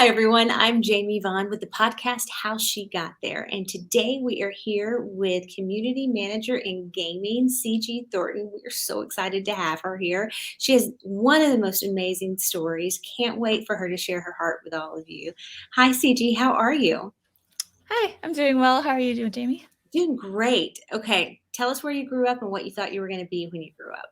Hi, everyone. I'm Jamie Vaughn with the podcast How She Got There. And today we are here with Community Manager in Gaming, Ciji Thornton. We are so excited to have her here. She has one of the most amazing stories. Can't wait for her to share her heart with all of you. Hi, Ciji. How are you? Hi, I'm doing well. How are you doing, Jamie? Doing great. Okay. Tell us where you grew up and what you thought you were going to be when you grew up.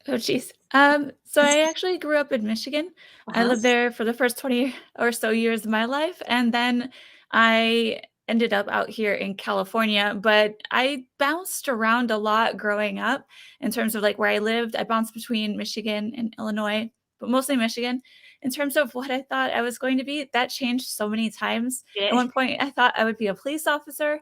Oh, geez. So I actually grew up in Michigan. I Uh-huh. lived there for the first 20 or so years of my life, and then I ended up out here in California, but I bounced around a lot growing up in terms of like where I lived. I bounced between Michigan and Illinois, but mostly Michigan. In terms of what I thought I was going to be, that changed so many times. At Yeah. one point, I thought I would be a police officer,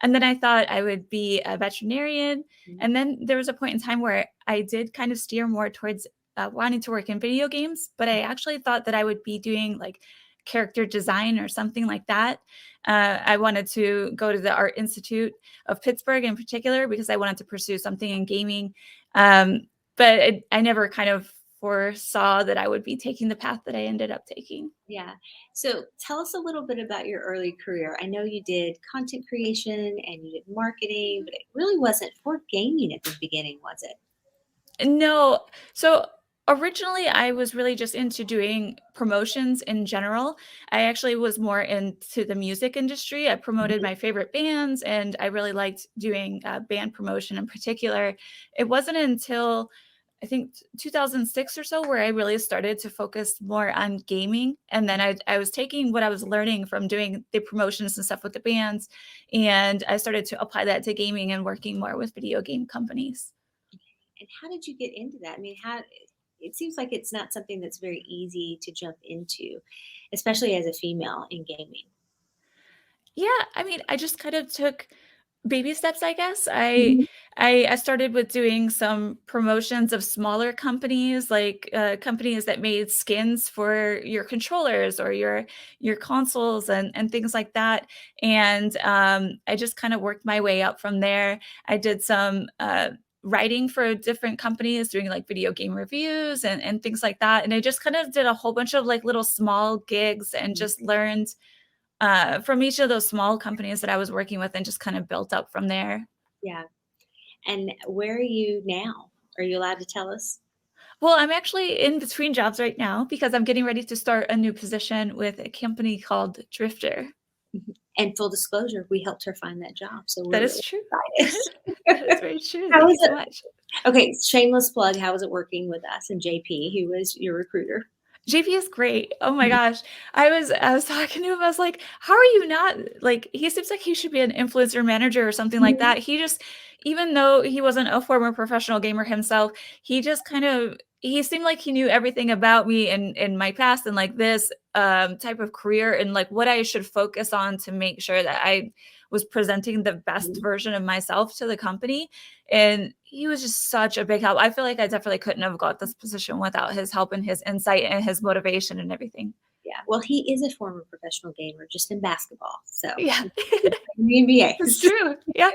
and then I thought I would be a veterinarian. And then there was a point in time where I did kind of steer more towards wanting to work in video games, but I actually thought that I would be doing like character design or something like that. I wanted to go to the Art Institute of Pittsburgh in particular because I wanted to pursue something in gaming. But I never kind of foresaw that I would be taking the path that I ended up taking. Yeah. So tell us a little bit about your early career. I know you did content creation and you did marketing, but it really wasn't for gaming at the beginning, was it? No. So originally, I was really just into doing promotions in general. I actually was more into the music industry. I promoted Mhm. my favorite bands, and I really liked doing band promotion in particular. It wasn't until I think 2006 or so where I really started to focus more on gaming. And then I was taking what I was learning from doing the promotions and stuff with the bands, and I started to apply that to gaming and working more with video game companies. And how did you get into that? I mean, how it seems like it's not something that's very easy to jump into, especially as a female in gaming. Yeah, I mean, I just kind of took baby steps, I guess. I Mhm. I I started with doing some promotions of smaller companies, like companies that made skins for your controllers or your consoles and things like that. And I just kind of worked my way up from there. I did some writing for different companies, doing like video game reviews and things like that. And I just kind of did a whole bunch of like little small gigs and just learned from each of those small companies that I was working with and just kind of built up from there. Yeah. And where are you now? Are you allowed to tell us? Well, I'm actually in between jobs right now because I'm getting ready to start a new position with a company called Drifter. Mhm. And full disclosure, we helped her find that job, so we're That is really true. That is excited. very true. How Thank is you so it? much. Okay, shameless plug. How was it working with us and JP, who was your recruiter? JP is great. Oh my gosh. I was talking to him. I was like, "How are you not like he seems like he should be an influencer manager or something like Mhm. that." He just even though he wasn't a former professional gamer himself, he just kind of he seemed like he knew everything about me and my past and like this type of career and like what I should focus on to make sure that I was presenting the best version of myself to the company. And he was just such a big help. I feel like I definitely couldn't have got this position without his help and his insight and his motivation and everything. Yeah, well, he is a former professional gamer, just in basketball, so Yeah, in the NBA. it's true. Yeah.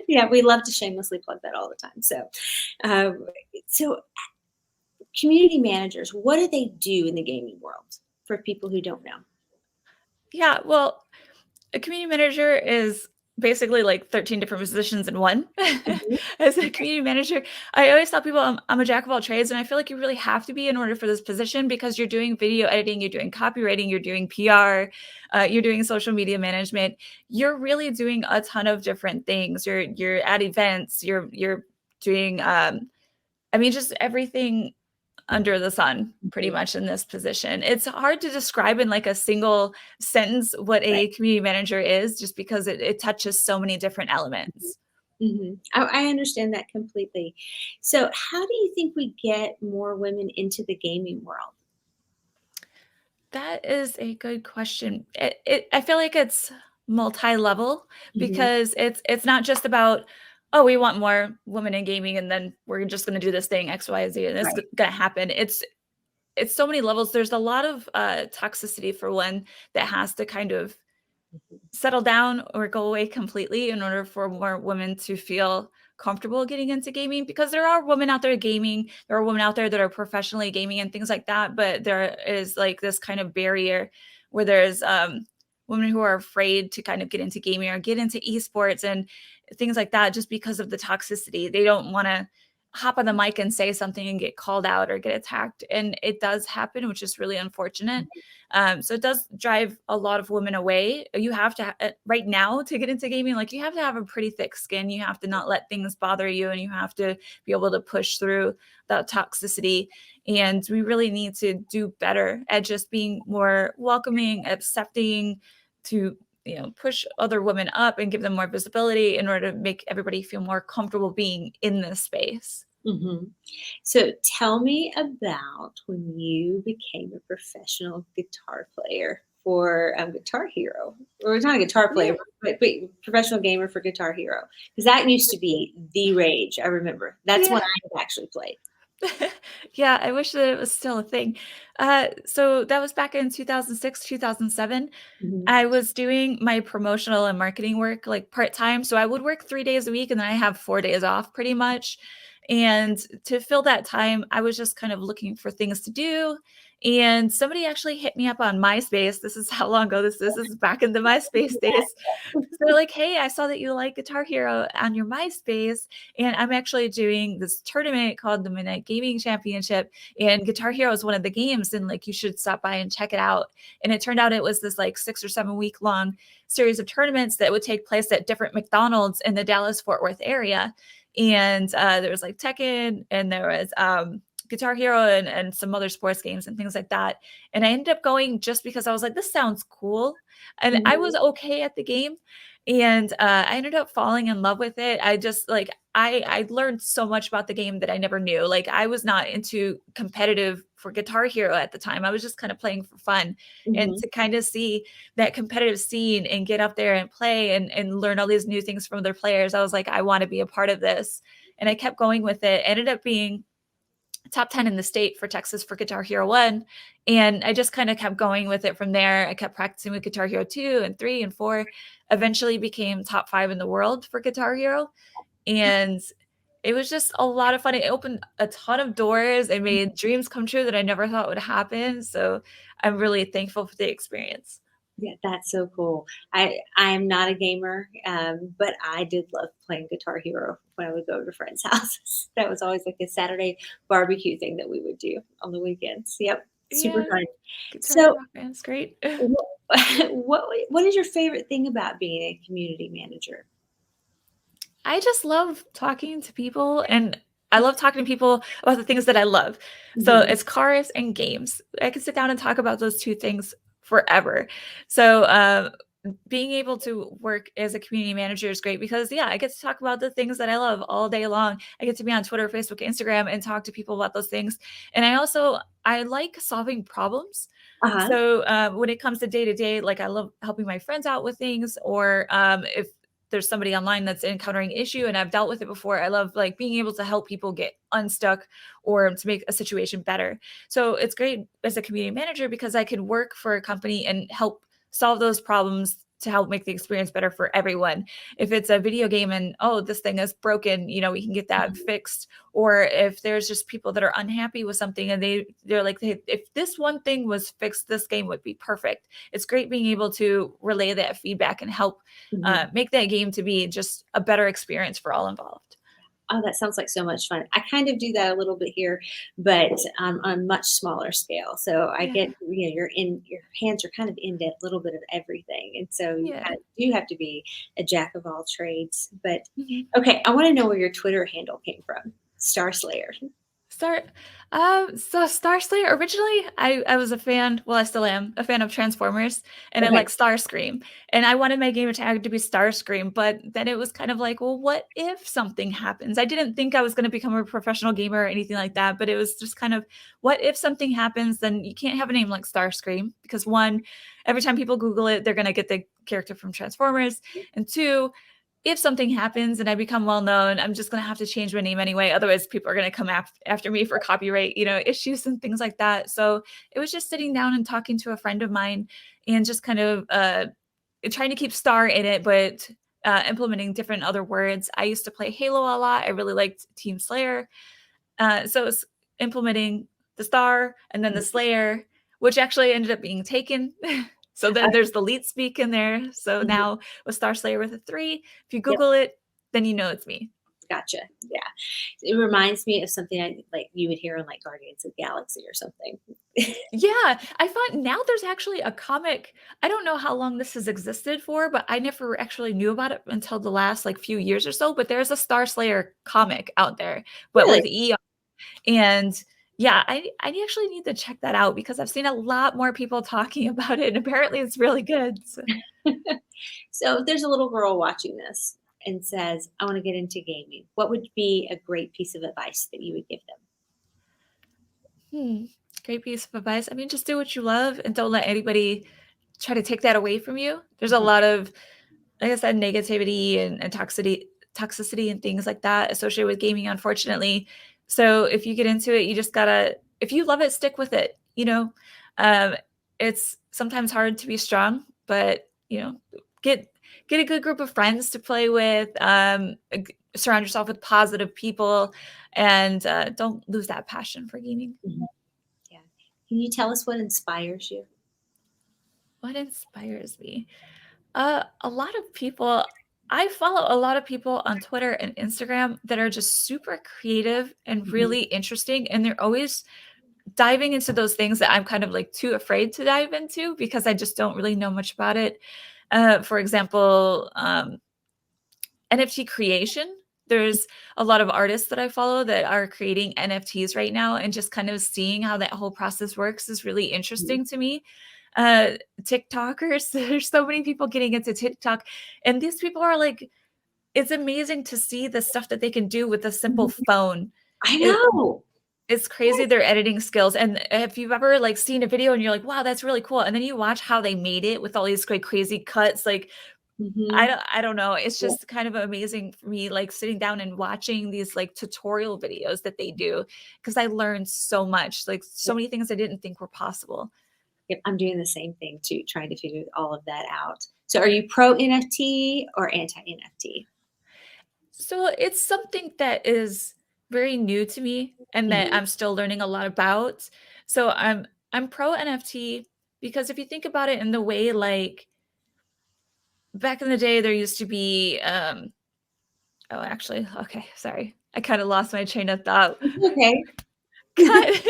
Yeah, we love to shamelessly plug that all the time. Um, so community managers, what do they do in the gaming world for people who don't know? Yeah. Well, a community manager is basically like 13 different positions in one. Mhm. As a community manager, I always tell people I'm a jack of all trades, and I feel like you really have to be in order for this position because you're doing video editing, you're doing copywriting, you're doing PR, you're doing social media management. You're really doing a ton of different things. You're at events, you're doing I mean just everything under the sun pretty Mhm. much in this position. It's hard to describe in like a single sentence what Right. a community manager is just because it touches so many different Mhm. elements. Mhm. I understand that completely. So, how do you think we get more women into the gaming world? That is a good question. I feel like it's multi-level Mhm. because it's not just about, oh, we want more women in gaming and then we're just going to do this thing X, Y, Z and it's Right. going to happen. It's so many levels. There's a lot of toxicity for one that has to kind of Mhm. settle down or go away completely in order for more women to feel comfortable getting into gaming because there are women out there gaming, there are women out there that are professionally gaming and things like that, but there is like this kind of barrier where there's women who are afraid to kind of get into gaming or get into esports and things like that just because of the toxicity. They don't want to hop on the mic and say something and get called out or get attacked. And it does happen, which is really unfortunate. So it does drive a lot of women away. You have to, right now, to get into gaming, like you have to have a pretty thick skin. You have to not let things bother you, and you have to be able to push through that toxicity. And we really need to do better at just being more welcoming, accepting, to push other women up and give them more visibility in order to make everybody feel more comfortable being in this space. Mm-hmm. So tell me about when you became a professional guitar player for Guitar Hero, or not a guitar player, but professional gamer for Guitar Hero, because that used to be the rage. I remember that's when I had actually played. Yeah, I wish that it was still a thing. So that was back in 2006, 2007. Mm-hmm. I was doing my promotional and marketing work like part-time. So I would work 3 days a week and then I have 4 days off pretty much. And to fill that time, I was just kind of looking for things to do. And somebody actually hit me up on MySpace. This is how long ago this is. This is back in the MySpace days. So they're like, hey, I saw that you like Guitar Hero on your MySpace, and I'm actually doing this tournament called the Midnight Gaming Championship, and Guitar Hero is one of the games, and like you should stop by and check it out. And it turned out it was this like 6 or 7 week long series of tournaments that would take place at different McDonald's in the Dallas-Fort Worth area. And there was like Tekken, and there was Guitar Hero and some other sports games and things like that. And I ended up going just because I was like, this sounds cool. And I was okay at the game. And I ended up falling in love with it. I just like, I learned so much about the game that I never knew. Like I was not into competitive for Guitar Hero at the time. I was just kind of playing for fun. And to kind of see that competitive scene and get up there and play and learn all these new things from other players, I was like, I want to be a part of this. And I kept going with it. Ended up being top 10 in the state for Texas for Guitar Hero 1. And I just kind of kept going with it from there. I kept practicing with Guitar Hero 2 and 3 and 4, eventually became top 5 in the world for Guitar Hero. And it was just a lot of fun. It opened a ton of doors. It made dreams come true that I never thought would happen. So I'm really thankful for the experience. Yeah, that's so cool. I am not a gamer, but I did love playing Guitar Hero when I would go to friends' houses. That was always like a Saturday barbecue thing that we would do on the weekends. Yep, super Yeah, fun. Guitar So, Rock Band's great. what is your favorite thing about being a community manager? I just love talking to people, and I love talking to people about the things that I love. So Mhm. it's cars and games. I can sit down and talk about those two things forever. So being able to work as a community manager is great because yeah, I get to talk about the things that I love all day long. I get to be on Twitter, Facebook, Instagram and talk to people about those things. And I like solving problems. Uh-huh. So when it comes to day to day, like I love helping my friends out with things, or if there's somebody online that's encountering issue and I've dealt with it before, I love like being able to help people get unstuck or to make a situation better. So it's great as a community manager because I can work for a company and help solve those problems to help make the experience better for everyone. If it's a video game and oh, this thing is broken, we can get that fixed. Or if there's just people that are unhappy with something and they're like, hey, if this one thing was fixed, this game would be perfect. It's great being able to relay that feedback and help Mhm. make that game to be just a better experience for all involved. Oh, that sounds like so much fun. I kind of do that a little bit here, but on a much smaller scale. So I Yeah. get, your hands are kind of into a little bit of everything. And so you Yeah. kind of do have to be a jack of all trades. But Mhm. okay, I want to know where your Twitter handle came from. StarSlayer. Start so StarSlay originally I was a fan, well I still am, a fan of Transformers and I Okay. like Starscream. And I wanted my gamer tag to be Starscream, but then it was kind of like, well, what if something happens? I didn't think I was going to become a professional gamer or anything like that, but it was just kind of what if something happens, then you can't have a name like Starscream because one, every time people Google it, they're going to get the character from Transformers, and two, if something happens and I become well known, I'm just going to have to change my name anyway. Otherwise, people are going to come after me for copyright, issues and things like that. So it was just sitting down and talking to a friend of mine and just kind of trying to keep star in it, but implementing different other words. I used to play Halo a lot. I really liked Team Slayer. So it's implementing the star and then the Slayer, which actually ended up being taken. So then there's the leet speak in there. So Mhm. now with StarSlay with a 3, if you Yep, Google it, then you know it's me. gotcha. Yeah. It reminds me of something like you would hear on like Guardians of the Galaxy or something. Yeah, I thought now there's actually a comic. I don't know how long this has existed for, but I never actually knew about it until the last like few years or so. But there's a Star Slayer comic out there, but Really? with E. And yeah, I actually need to check that out because I've seen a lot more people talking about it, and apparently it's really good. So, So if there's a little girl watching this and says, I want to get into gaming, what would be a great piece of advice that you would give them? hmm, great piece of advice. I mean, just do what you love and don't let anybody try to take that away from you. There's a Mhm. lot of, like I said, negativity and toxicity and things like that associated with gaming, unfortunately. So if you get into it, you just gotta, if you love it, stick with it. Um, it's sometimes hard to be strong, but get get a good group of friends to play with. Surround yourself with positive people, and don't lose that passion for gaming. Mhm. Yeah. Can you tell us what inspires you? What inspires me? A lot of people I follow a lot of people on Twitter and Instagram that are just super creative and Mhm. really interesting, and they're always diving into those things that I'm kind of like too afraid to dive into because I just don't really know much about it. For example, NFT creation. There's a lot of artists that I follow that are creating NFTs right now, and just kind of seeing how that whole process works is really Mhm. interesting to me. Uh, TikTokers, there's so many people getting into TikTok, and these people are like, it's amazing to see the stuff that they can do with a simple Mhm. phone. I It, know. it's crazy their editing skills. And if you've ever like seen a video and you're like, wow, that's really cool, and then you watch how they made it with all these like crazy cuts, like Mhm. I don't know. It's Yeah. just kind of amazing for me, like, sitting down and watching these, like, tutorial videos that they do because I learned so much, like, so Yep. many things I didn't think were possible. Yep. I'm doing the same thing too, trying to figure all of that out. So are you pro NFT or anti NFT? So, it's something that is very new to me and that Mhm. I'm still learning a lot about. So, I'm pro NFT because if you think about it in the way, like, back in the day, there used to be, oh, actually, okay, sorry. I kinda lost my train of thought. It's okay. Cut.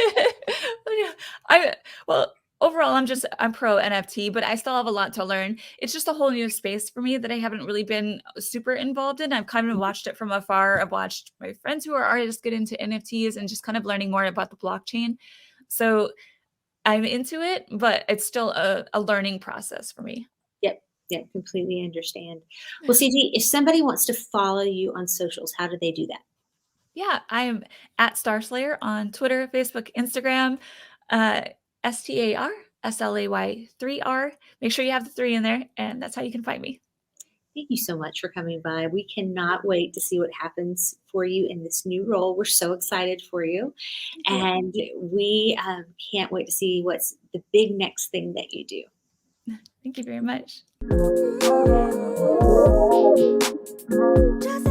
Yeah, I well, overall, I'm pro NFT, but I still have a lot to learn. It's just a whole new space for me that I haven't really been super involved in. I've kind of watched it from afar. I've watched my friends who are artists get into NFTs and just kind of learning more about the blockchain. So I'm into it, but it's still a learning process for me. Yep. Yep. Completely understand. Well, Yeah. CG, if somebody wants to follow you on socials, how do they do that? Yeah, I am at StarSlayer on Twitter, Facebook, Instagram, uh, StarSlay3r. Make sure you have the 3 in there, and that's how you can find me. Thank you so much for coming by. We cannot wait to see what happens for you in this new role. We're so excited for you. Thank you. And we can't wait to see what's the big next thing that you do. Thank you very much. Just